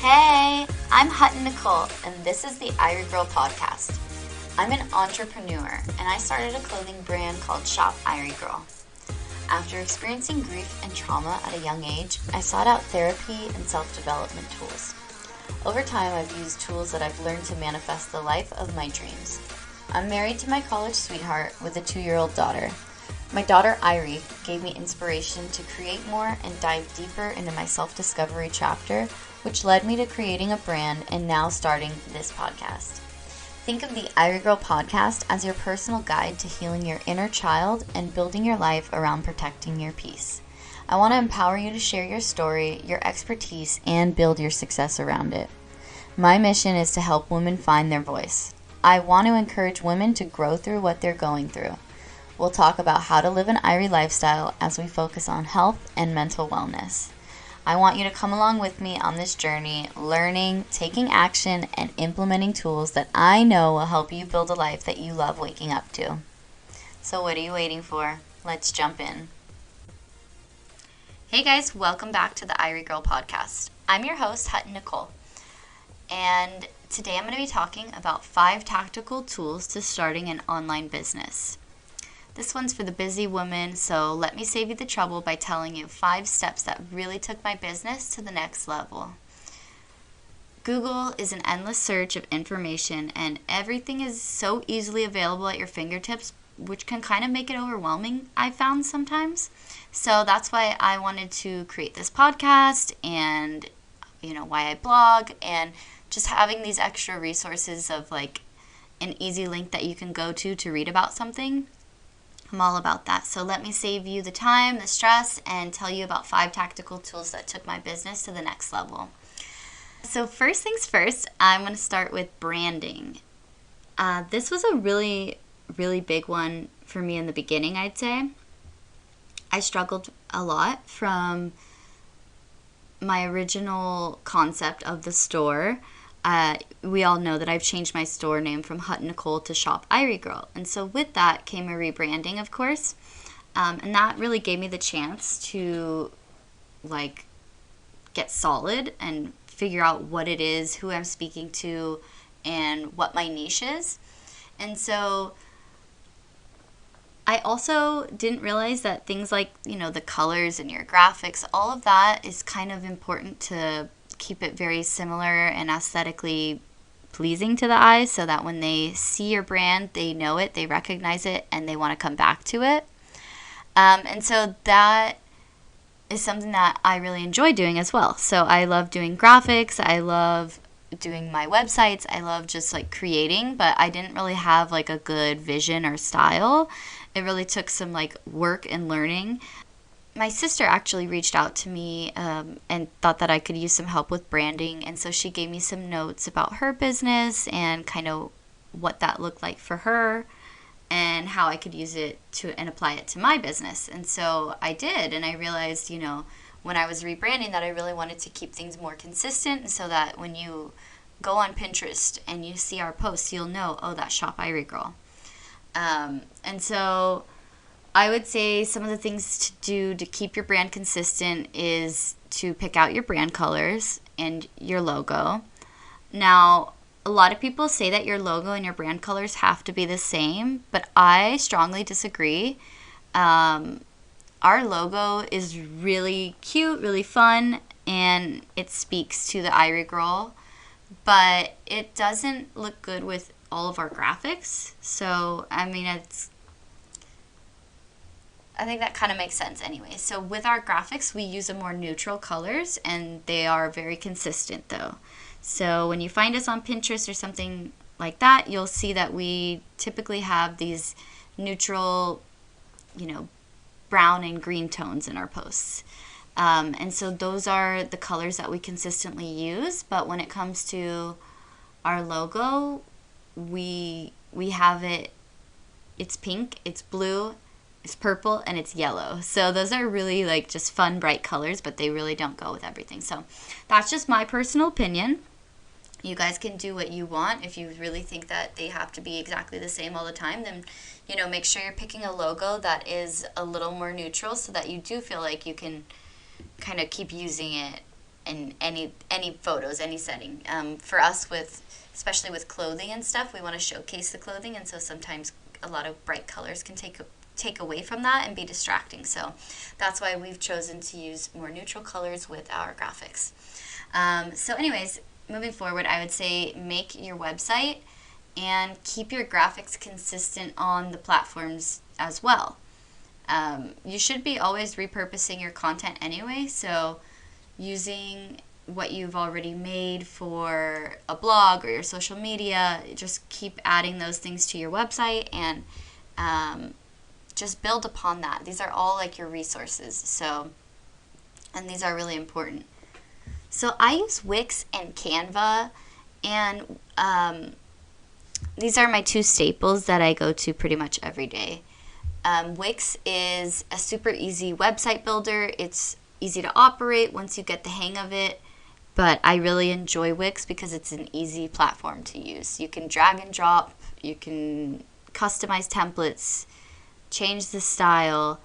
Hey, I'm Hutton Nicole, and this is the Irie Girl podcast. I'm an entrepreneur, and I started a clothing brand called Shop Irie Girl. After experiencing grief and trauma at a young age, I sought out therapy and self-development tools. Over time, I've used tools that I've learned to manifest the life of my dreams. I'm married to my college sweetheart with a 2-year-old daughter. My daughter, Irie, gave me inspiration to create more and dive deeper into my self-discovery chapter, which led me to creating a brand and now starting this podcast. Think of the Irie Girl podcast as your personal guide to healing your inner child and building your life around protecting your peace. I want to empower you to share your story, your expertise, and build your success around it. My mission is to help women find their voice. I want to encourage women to grow through what they're going through. We'll talk about how to live an Irie lifestyle as we focus on health and mental wellness. I want you to come along with me on this journey, learning, taking action, and implementing tools that I know will help you build a life that you love waking up to. So what are you waiting for? Let's jump in. Hey guys, welcome back to the Irie Girl podcast. I'm your host, Hutton Nicole, and today I'm going to be talking about 5 tactical tools to starting an online business. This one's for the busy woman, so let me save you the trouble by telling you 5 steps that really took my business to the next level. Google is an endless search of information, and everything is so easily available at your fingertips, which can kind of make it overwhelming, I found sometimes. So that's why I wanted to create this podcast and, why I blog, and just having these extra resources of like an easy link that you can go to read about something. I'm all about that. So let me save you the time, the stress, and tell you about 5 tactical tools that took my business to the next level. So first things first, I'm going to start with branding. This was a really, really big one for me in the beginning, I'd say. I struggled a lot from my original concept of the store. We all know that I've changed my store name from Hutton Nicole to Shop Irie Girl. And so with that came a rebranding, of course. And that really gave me the chance to get solid and figure out what it is, who I'm speaking to, and what my niche is. And so I also didn't realize that things like, the colors and your graphics, all of that is kind of important to keep it very similar and aesthetically pleasing to the eye so that when they see your brand, they know it, they recognize it, and they want to come back to it. And so that is something that I really enjoy doing as well. So I love doing graphics. I love doing my websites. I love just creating, but I didn't really have a good vision or style. It really took some work and learning. My sister actually reached out to me and thought that I could use some help with branding. And so she gave me some notes about her business and kind of what that looked like for her and how I could use it and apply it to my business. And so I did. And I realized, when I was rebranding that I really wanted to keep things more consistent so that when you go on Pinterest and you see our posts, you'll know, oh, that's Shop Irie Girl. And so I would say some of the things to do to keep your brand consistent is to pick out your brand colors and your logo. Now, a lot of people say that your logo and your brand colors have to be the same, but I strongly disagree. Our logo is really cute, really fun, and it speaks to the Irie Girl, but it doesn't look good with all of our graphics. So, I think that kind of makes sense anyway. So with our graphics, we use a more neutral colors, and they are very consistent though. So when you find us on Pinterest or something like that, you'll see that we typically have these neutral, brown and green tones in our posts. And so those are the colors that we consistently use. But when it comes to our logo, we have it's pink, it's blue, it's purple, and it's yellow. So those are really just fun, bright colors, but they really don't go with everything. So that's just my personal opinion. You guys can do what you want. If you really think that they have to be exactly the same all the time, then, make sure you're picking a logo that is a little more neutral so that you do feel like you can kind of keep using it in any photos, any setting. For us, especially with clothing and stuff, we want to showcase the clothing, and so sometimes a lot of bright colors can take away from that and be distracting. So that's why we've chosen to use more neutral colors with our graphics. So anyways, moving forward, I would say make your website and keep your graphics consistent on the platforms as well. You should be always repurposing your content anyway, so using what you've already made for a blog or your social media, just keep adding those things to your website and just build upon that. These are all like your resources, so, and these are really important. So I use Wix and Canva, and these are my two staples that I go to pretty much every day. Wix is a super easy website builder. It's easy to operate once you get the hang of it, but I really enjoy Wix because it's an easy platform to use. You can drag and drop, you can customize templates, change the style.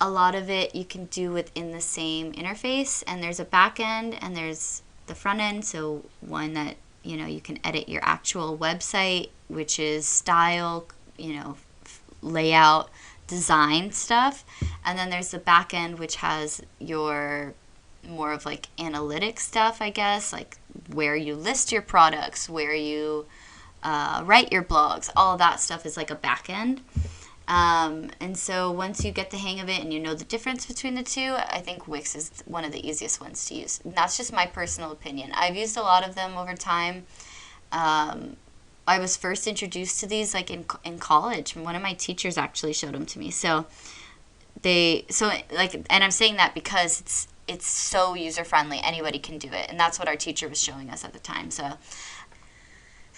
A lot of it you can do within the same interface, and there's a back end and there's the front end, so one that you can edit your actual website, which is style, layout, design stuff, and then there's the back end, which has your more of like analytics stuff, I guess, like where you list your products, where you write your blogs. All of that stuff is like a back end. And so once you get the hang of it and you know the difference between the two, I think Wix is one of the easiest ones to use. And that's just my personal opinion. I've used a lot of them over time. I was first introduced to these like in college. One of my teachers actually showed them to me. And I'm saying that because it's so user friendly. Anybody can do it, and that's what our teacher was showing us at the time. So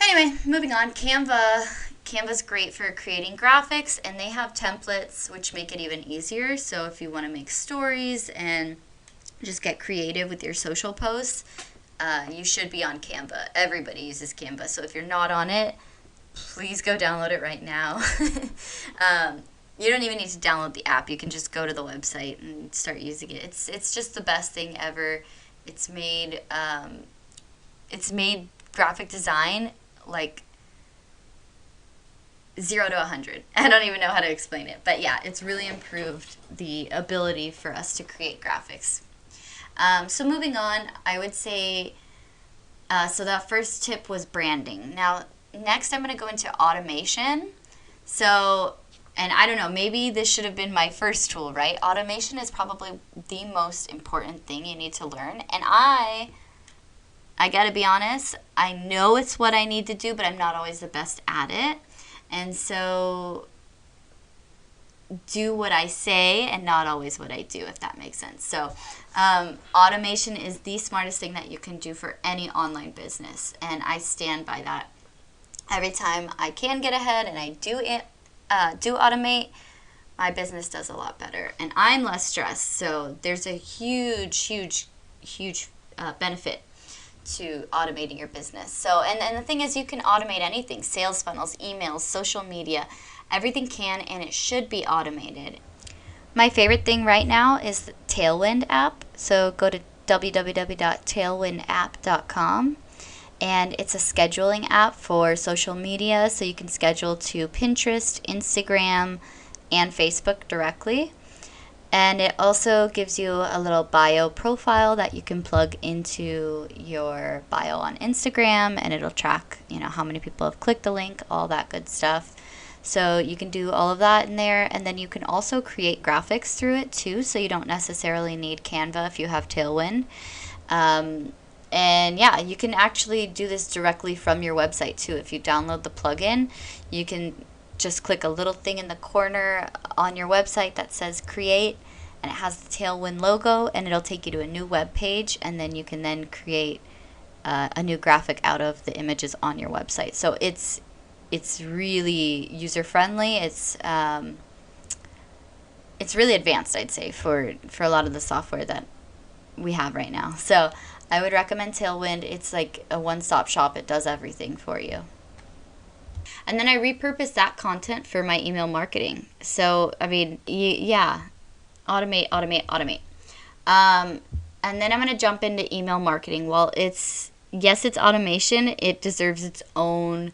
anyway, moving on. Canva's great for creating graphics, and they have templates which make it even easier. So if you want to make stories and just get creative with your social posts, you should be on Canva. Everybody uses Canva, so if you're not on it, please go download it right now. You don't even need to download the app. You can just go to the website and start using it. It's just the best thing ever. It's made graphic design like 0 to 100. I don't even know how to explain it, but yeah, it's really improved the ability for us to create graphics. So moving on, I would say, so that first tip was branding. Now, next I'm going to go into automation. So, and I don't know, maybe this should have been my first tool, right? Automation is probably the most important thing you need to learn. And I got to be honest, I know it's what I need to do, but I'm not always the best at it. And so do what I say and not always what I do, if that makes sense. So automation is the smartest thing that you can do for any online business, and I stand by that. Every time I can get ahead and I do automate, my business does a lot better, and I'm less stressed. So there's a huge benefit to automating your business. So, and the thing is, you can automate anything: sales funnels, emails, social media. Everything can and it should be automated. My favorite thing right now is the Tailwind app. So go to www.tailwindapp.com, and it's a scheduling app for social media, so you can schedule to Pinterest, Instagram, and Facebook directly. And it also gives you a little bio profile that you can plug into your bio on Instagram, and it'll track, how many people have clicked the link, all that good stuff. So you can do all of that in there, and then you can also create graphics through it too, so you don't necessarily need Canva if you have Tailwind. And yeah, you can actually do this directly from your website too. If you download the plugin, you can just click a little thing in the corner on your website that says create, and it has the Tailwind logo, and it'll take you to a new web page, and then you can then create a new graphic out of the images on your website. So it's really user friendly. It's really advanced, I'd say, for a lot of the software that we have right now. So I would recommend Tailwind. It's like a one-stop shop. It does everything for you. And then I repurpose that content for my email marketing. So, I mean, yeah, automate. And then I'm going to jump into email marketing. Well, it's automation. It deserves its own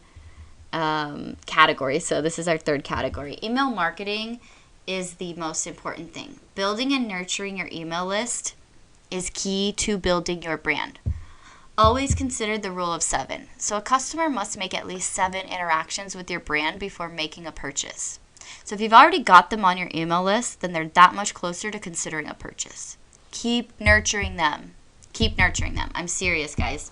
category. So this is our third category. Email marketing is the most important thing. Building and nurturing your email list is key to building your brand. Always consider the rule of 7. So a customer must make at least 7 interactions with your brand before making a purchase. So if you've already got them on your email list, then they're that much closer to considering a purchase. Keep nurturing them. Keep nurturing them. I'm serious, guys.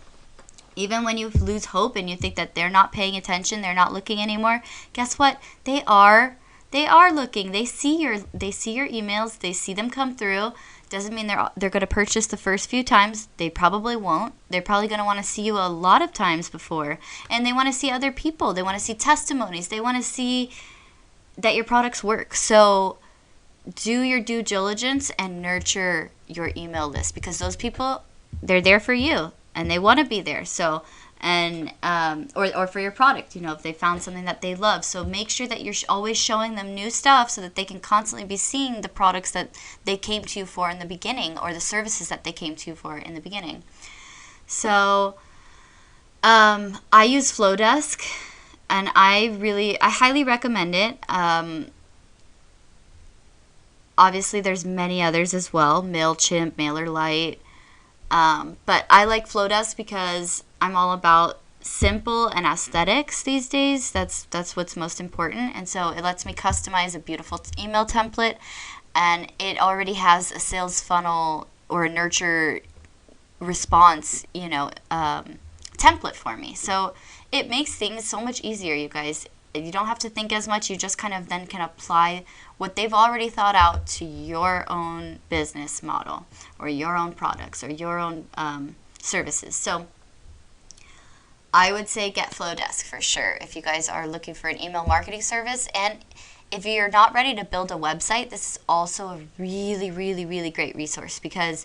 Even when you lose hope and you think that they're not paying attention, they're not looking anymore, guess what? They are looking. They see your emails. They see them come through. Doesn't mean they're going to purchase the first few times. They probably won't. They're probably going to want to see you a lot of times before. And they want to see other people. They want to see testimonies. They want to see that your products work. So do your due diligence and nurture your email list, because those people, they're there for you and they want to be there. So, and or for your product, if they found something that they love. So make sure that you're always showing them new stuff so that they can constantly be seeing the products that they came to you for in the beginning, or the services that they came to you for in the beginning. So I use Flodesk, and I highly recommend it. Obviously, there's many others as well, MailChimp, MailerLite. But I like Flodesk because I'm all about simple and aesthetics these days. That's what's most important. And so it lets me customize a beautiful email template, and it already has a sales funnel or a nurture response, template for me. So it makes things so much easier, you guys. You don't have to think as much. You just kind of then can apply what they've already thought out to your own business model or your own products or your own services. So I would say get Flodesk for sure if you guys are looking for an email marketing service. And if you're not ready to build a website, this is also a really, really, really great resource, because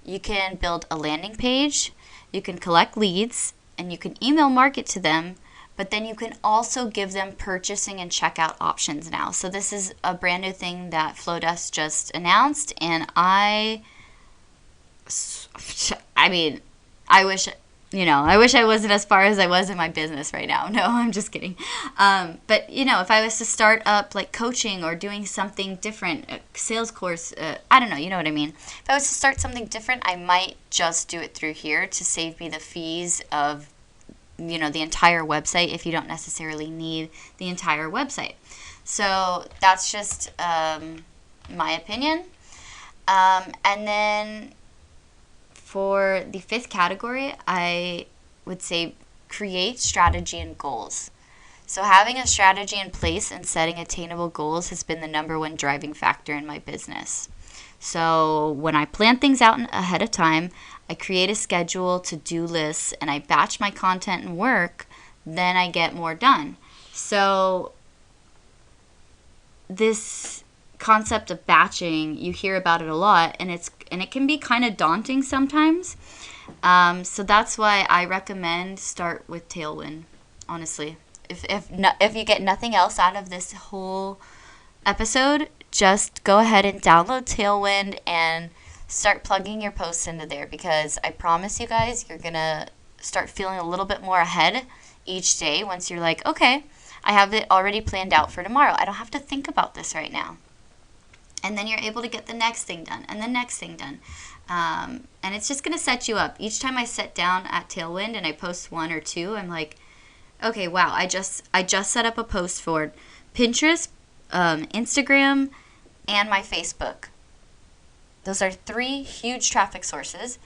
you can build a landing page, you can collect leads, and you can email market to them. But then you can also give them purchasing and checkout options now. So this is a brand new thing that Flodesk just announced, and I wish I wasn't as far as I was in my business right now. No, I'm just kidding. But if I was to start up like coaching or doing something different, a sales course, I don't know, you know what I mean. If I was to start something different, I might just do it through here to save me the fees of the entire website, if you don't necessarily need the entire website. So that's just my opinion. And then for the 5th category, I would say create strategy and goals. So having a strategy in place and setting attainable goals has been the number one driving factor in my business. So when I plan things out ahead of time, I create a schedule, to-do lists, and I batch my content and work, then I get more done. So this concept of batching, you hear about it a lot, and it can be kind of daunting sometimes. So that's why I recommend start with Tailwind, honestly. If you get nothing else out of this whole episode, just go ahead and download Tailwind and start plugging your posts into there, because I promise you guys, you're going to start feeling a little bit more ahead each day once you're like, okay, I have it already planned out for tomorrow. I don't have to think about this right now. And then you're able to get the next thing done and the next thing done. And it's just going to set you up. Each time I sit down at Tailwind and I post 1 or 2, I'm like, okay, wow, I just set up a post for Pinterest, Instagram, and my Facebook. Those are 3 huge traffic sources.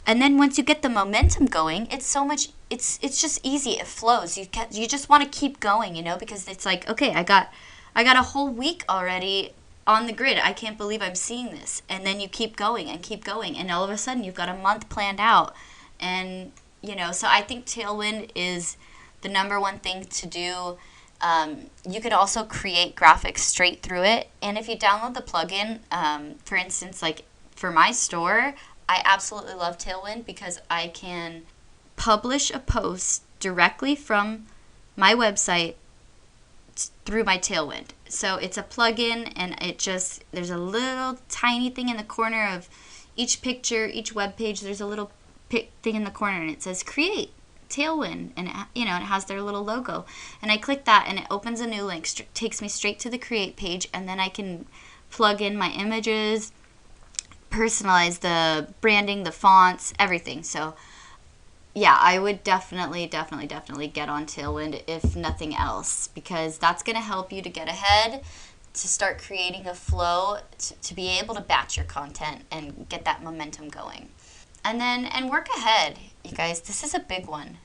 And then once you get the momentum going, it's just easy. It flows. You just want to keep going, because it's like, okay, I got a whole week already on the grid. I can't believe I'm seeing this. And then you keep going and keep going, and all of a sudden you've got a month planned out. And so I think Tailwind is the number one thing to do. You could also create graphics straight through it. And if you download the plugin, for instance, like for my store, I absolutely love Tailwind because I can publish a post directly from my website through my Tailwind. So it's a plugin, and there's a little tiny thing in the corner of, each picture, each web page, there's a little thing in the corner and it says create Tailwind, and it has their little logo, and I click that and it opens a new link, takes me straight to the create page, and then I can plug in my images, personalize the branding, the fonts, everything. So yeah, I would definitely get on Tailwind if nothing else, because that's going to help you to get ahead, to start creating a flow, to be able to batch your content and get that momentum going. And work ahead, you guys. This is a big one.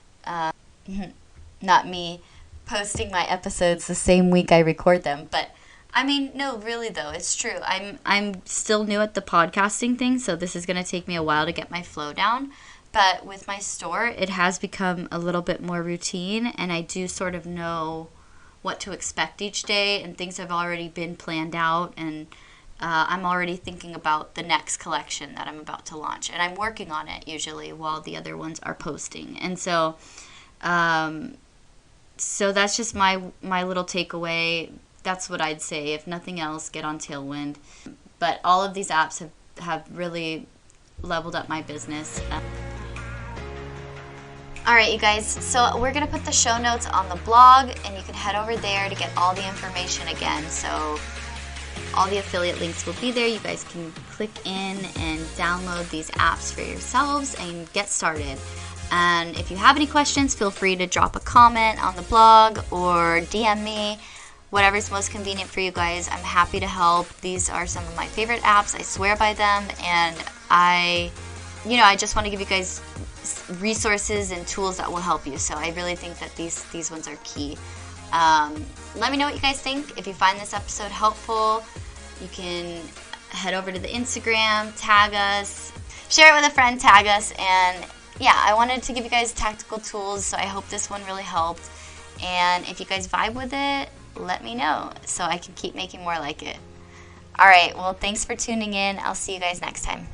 Not me posting my episodes the same week I record them, but I mean, no, really though, it's true. I'm still new at the podcasting thing, so this is going to take me a while to get my flow down. But with my store, it has become a little bit more routine, and I do sort of know what to expect each day, and things have already been planned out, and I'm already thinking about the next collection that I'm about to launch, and I'm working on it usually while the other ones are posting. And so so that's just my little takeaway. That's what I'd say. If nothing else, get on Tailwind. But all of these apps have really leveled up my business. All right, you guys, so we're going to put the show notes on the blog, and you can head over there to get all the information again. So all the affiliate links will be there. You guys can click in and download these apps for yourselves and get started. And if you have any questions, feel free to drop a comment on the blog or DM me, whatever's most convenient for you guys. I'm happy to help. These are some of my favorite apps. I swear by them, and I just want to give you guys resources and tools that will help you. So I really think that these ones are key. Let me know what you guys think. If you find this episode helpful, you can head over to the Instagram, tag us, share it with a friend, tag us, and yeah, I wanted to give you guys tactical tools, so I hope this one really helped. And if you guys vibe with it, let me know so I can keep making more like it. All right, well, thanks for tuning in. I'll see you guys next time.